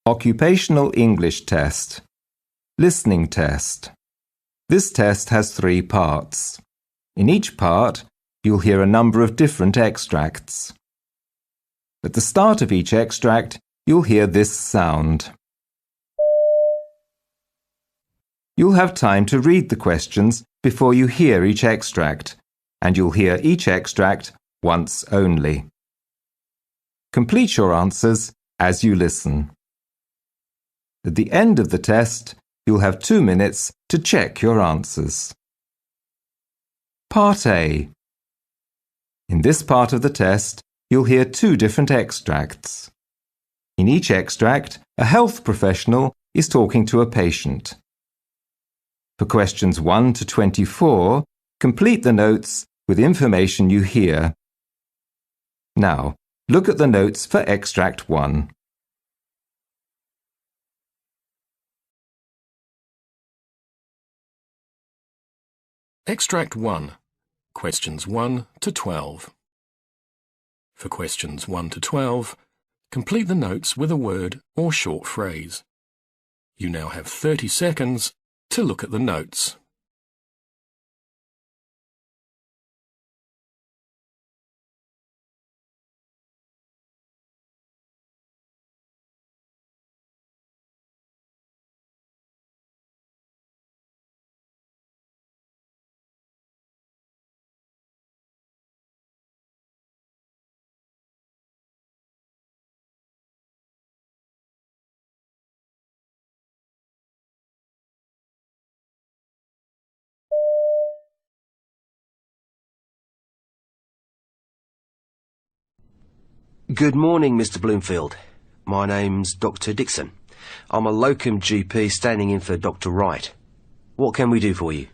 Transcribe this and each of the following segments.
Occupational English Test. Listening test. This test has 3 parts. In each part, you'll hear a number of different extracts. At the start of each extract, you'll hear this sound. You'll have time to read the questions before you hear each extract, and you'll hear each extract once only. Complete your answers as you listen. At the end of the test, you'll have 2 minutes to check your answers. Part A. In this part of the test, you'll hear 2 different extracts. In each extract, a health professional is talking to a patient. For questions 1 to 24, complete the notes with information you hear. Now, look at the notes for extract 1. Extract 1. Questions 1 to 12. For questions 1 to 12, complete the notes with a word or short phrase. You now have 30 seconds to look at the notes. Good morning, Mr. Bloomfield. My name's Dr. Dixon. I'm a locum GP standing in for Dr. Wright. What can we do for you?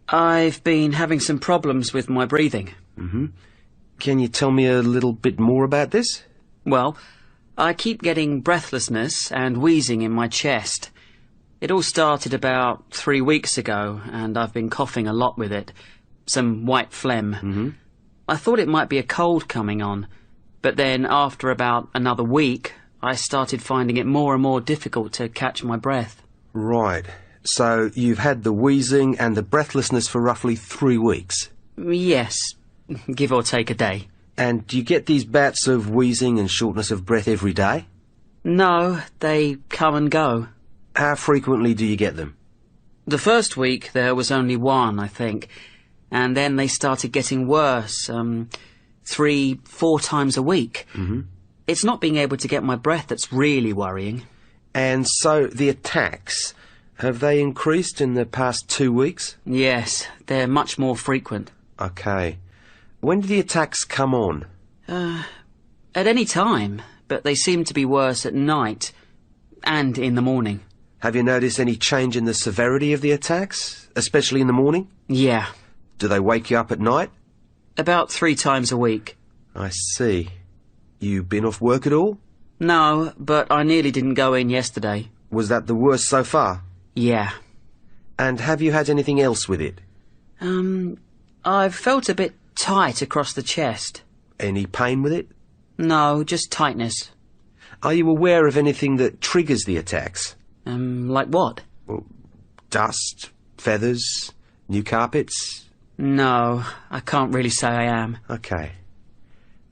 I've been having some problems with my breathing. Can you tell me a little bit more about this? Well, I keep getting breathlessness and wheezing in my chest. It all started about 3 weeks ago, and I've been coughing a lot with it. Some white phlegm. I thought it might be a cold coming on. But then, after about another week, I started finding it more and more difficult to catch my breath. Right. So you've had the wheezing and the breathlessness for roughly 3 weeks? Yes, give or take a day. And do you get these bouts of wheezing and shortness of breath every day? No, they come and go. How frequently do you get them? The first week there was only 1, I think. And then they started getting worse, 3-4 times a week. It's not being able to get my breath that's really worrying. And so the attacks, have they increased in the past 2 weeks? Yes, they're much more frequent. Okay. When do the attacks come on? At any time, but they seem to be worse at night and in the morning. Have you noticed any change in the severity of the attacks, especially in the morning? Yeah. Do they wake you up at night? About 3 times a week. I see. You been off work at all? No, but I nearly didn't go in yesterday. Was that the worst so far? Yeah. And have you had anything else with it? I've felt a bit tight across the chest. Any pain with it? No, just tightness. Are you aware of anything that triggers the attacks? Like what? Well, dust, feathers, new carpets? No, I can't really say I am. Okay.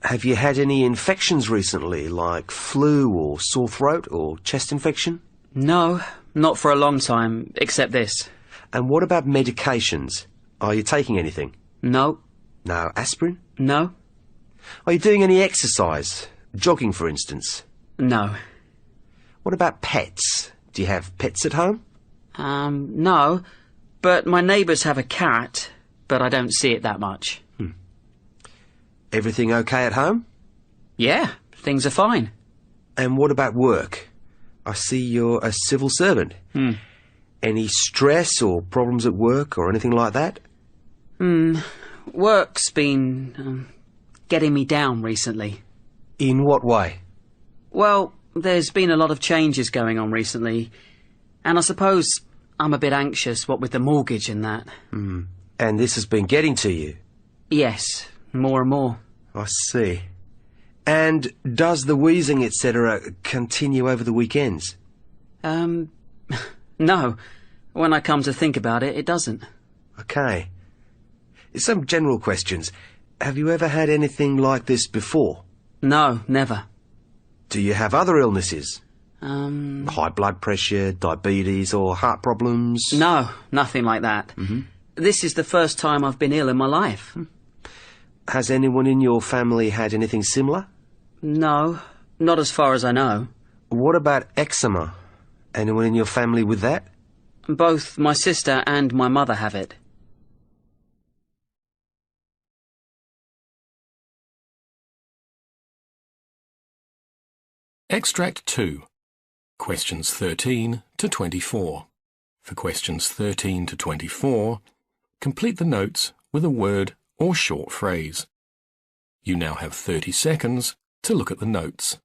Have you had any infections recently, like flu or sore throat or chest infection? No, not for a long time, except this. And what about medications? Are you taking anything? No. No aspirin? No. Are you doing any exercise? Jogging, for instance? No. What about pets? Do you have pets at home? No, but my neighbours have a cat, but I don't see it that much. Everything okay at home? Yeah, things are fine. And what about work? I see you're a civil servant. Any stress or problems at work or anything like that? Work's been getting me down recently. In what way? Well, there's been a lot of changes going on recently, and I suppose I'm a bit anxious, what with the mortgage and that. And this has been getting to you? Yes, more and more. I see. And does the wheezing, etc., continue over the weekends? No. When I come to think about it, it doesn't. Okay. Some general questions. Have you ever had anything like this before? No, never. Do you have other illnesses? High blood pressure, diabetes, or heart problems? No, nothing like that. This is the first time I've been ill in my life. Has anyone in your family had anything similar? No, not as far as I know. What about eczema? Anyone in your family with that? Both my sister and my mother have it. Extract 2. Questions 13 to 24. For questions 13 to 24, complete the notes with a word or short phrase. You now have 30 seconds to look at the notes.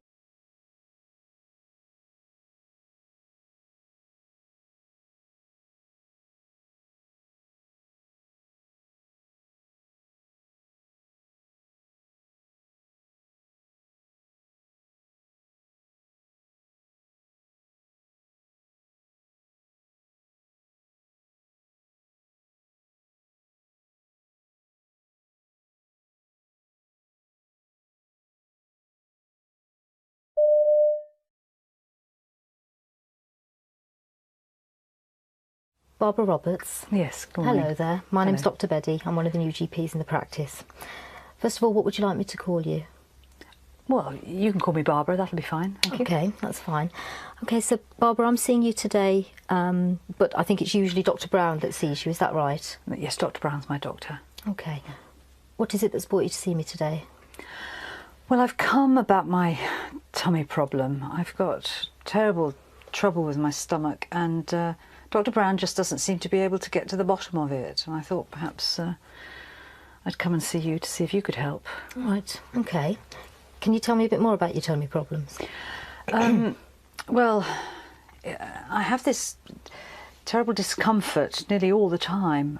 Barbara Roberts. Yes, good morning. Hello there. My name's Dr. Beddy. I'm one of the new GPs in the practice. First of all, what would you like me to call you? Well, you can call me Barbara, that'll be fine, thank you. Okay, that's fine. Okay, so Barbara, I'm seeing you today, but I think it's usually Dr. Brown that sees you, is that right? Yes, Dr. Brown's my doctor. Okay. What is it that's brought you to see me today? Well, I've come about my tummy problem. I've got terrible trouble with my stomach, and Dr. Brown just doesn't seem to be able to get to the bottom of it. And I thought perhaps I'd come and see you to see if you could help. Right, okay. Can you tell me a bit more about your tummy problems? Well, I have this terrible discomfort nearly all the time.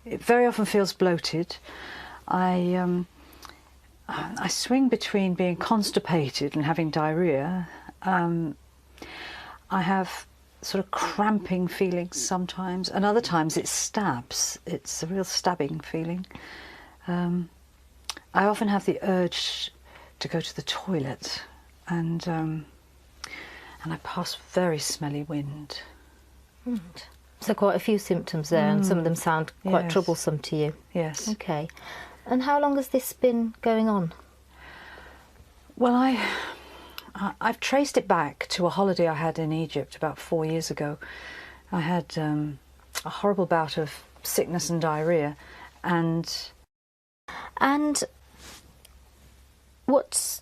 It very often feels bloated. I swing between being constipated and having diarrhoea. I have sort of cramping feelings sometimes, and other times it stabs. It's a real stabbing feeling. I often have the urge to go to the toilet, and I pass very smelly wind. So quite a few symptoms there, and some of them sound quite Yes. troublesome to you. Yes. Okay. And how long has this been going on? Well, I've traced it back to a holiday I had in Egypt about 4 years ago. I had a horrible bout of sickness and diarrhoea, and what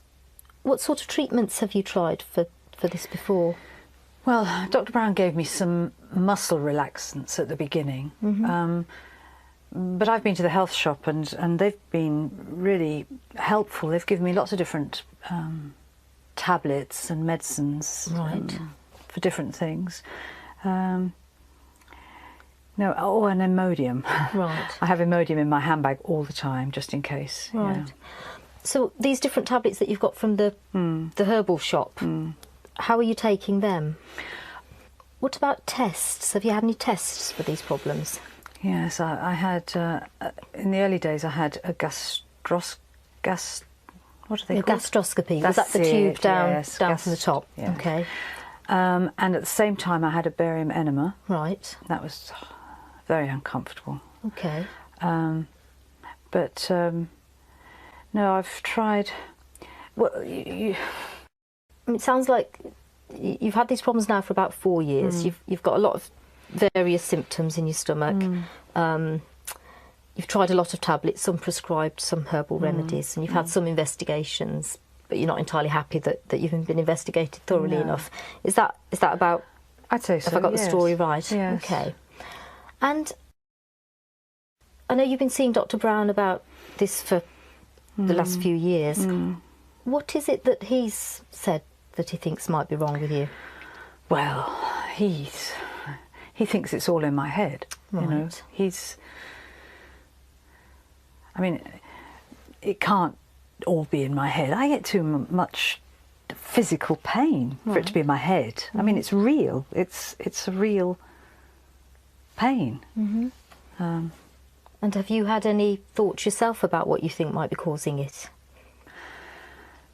sort of treatments have you tried for this before? well, Dr. Brown gave me some muscle relaxants at the beginning. But I've been to the health shop, and they've been really helpful. They've given me lots of different tablets and medicines for different things. And Imodium. Right. I have Imodium in my handbag all the time, just in case. Right. Yeah. So these different tablets that you've got from the herbal shop, how are you taking them? What about tests? Have you had any tests for these problems? Yes, I had, in the early days, I had a what are they A called? gastroscopy. Was That's that the tube it, down yes, from the top? yeah. Okay. And at the same time, I had a barium enema. Right. That was very uncomfortable. Okay. But no, I've tried. Well, It sounds like you've had these problems now for about 4 years. You've got a lot of various symptoms in your stomach. You've tried a lot of tablets, some prescribed, some herbal remedies, and you've had some investigations, but you're not entirely happy that you've been investigated thoroughly enough. Is that about? I'd say so. Have I got the yes. story right? Yes. Okay. And I know you've been seeing Dr. Brown about this for the last few years. What is it that he's said that he thinks might be wrong with you? Well, he thinks it's all in my head. Right. You know, I mean, it can't all be in my head. I get too much physical pain for it to be in my head. I mean, it's real. It's a real pain. And have you had any thoughts yourself about what you think might be causing it?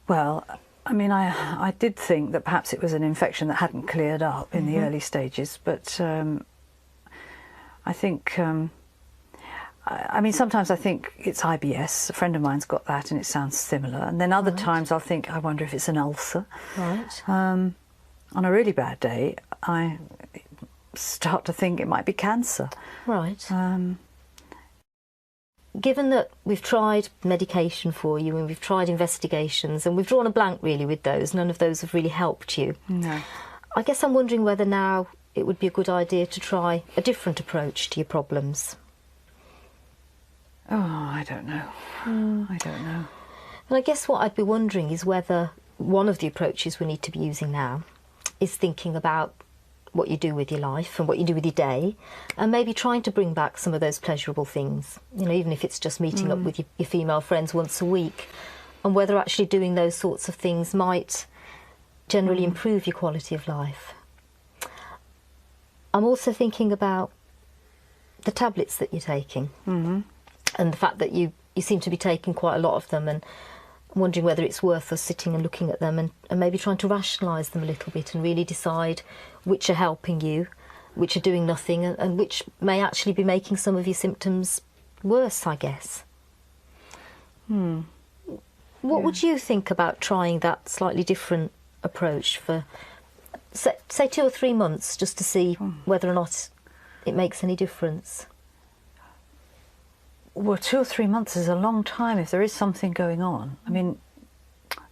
Well, I mean, I did think that perhaps it was an infection that hadn't cleared up in the early stages, but I think, I mean, sometimes I think it's IBS. A friend of mine's got that and it sounds similar. And then other times I'll think, I wonder if it's an ulcer. Right. On a really bad day, I start to think it might be cancer. Right. Given that we've tried medication for you and we've tried investigations and we've drawn a blank really with those, none of those have really helped you. No. I guess I'm wondering whether now it would be a good idea to try a different approach to your problems. Oh, I don't know. I don't know. And I guess what I'd be wondering is whether one of the approaches we need to be using now is thinking about what you do with your life and what you do with your day, and maybe trying to bring back some of those pleasurable things, you know, even if it's just meeting up with your female friends once a week, and whether actually doing those sorts of things might generally improve your quality of life. I'm also thinking about the tablets that you're taking, and the fact that you seem to be taking quite a lot of them, and I'm wondering whether it's worth us sitting and looking at them and maybe trying to rationalise them a little bit and really decide which are helping you, which are doing nothing, and which may actually be making some of your symptoms worse, I guess. What would you think about trying that slightly different approach for, say 2 or 3 months, just to see whether or not it makes any difference? Well, 2 or 3 months is a long time if there is something going on. I mean,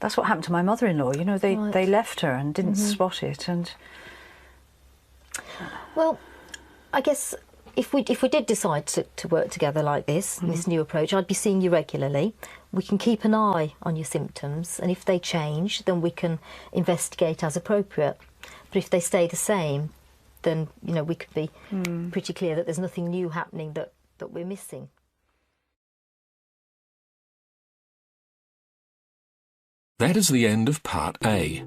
that's what happened to my mother-in-law. You know, they left her and didn't spot it. And well, I guess if we did decide to work together like this, this new approach, I'd be seeing you regularly. We can keep an eye on your symptoms, and if they change, then we can investigate as appropriate. But if they stay the same, then, you know, we could be pretty clear that there's nothing new happening that we're missing. That is the end of Part A.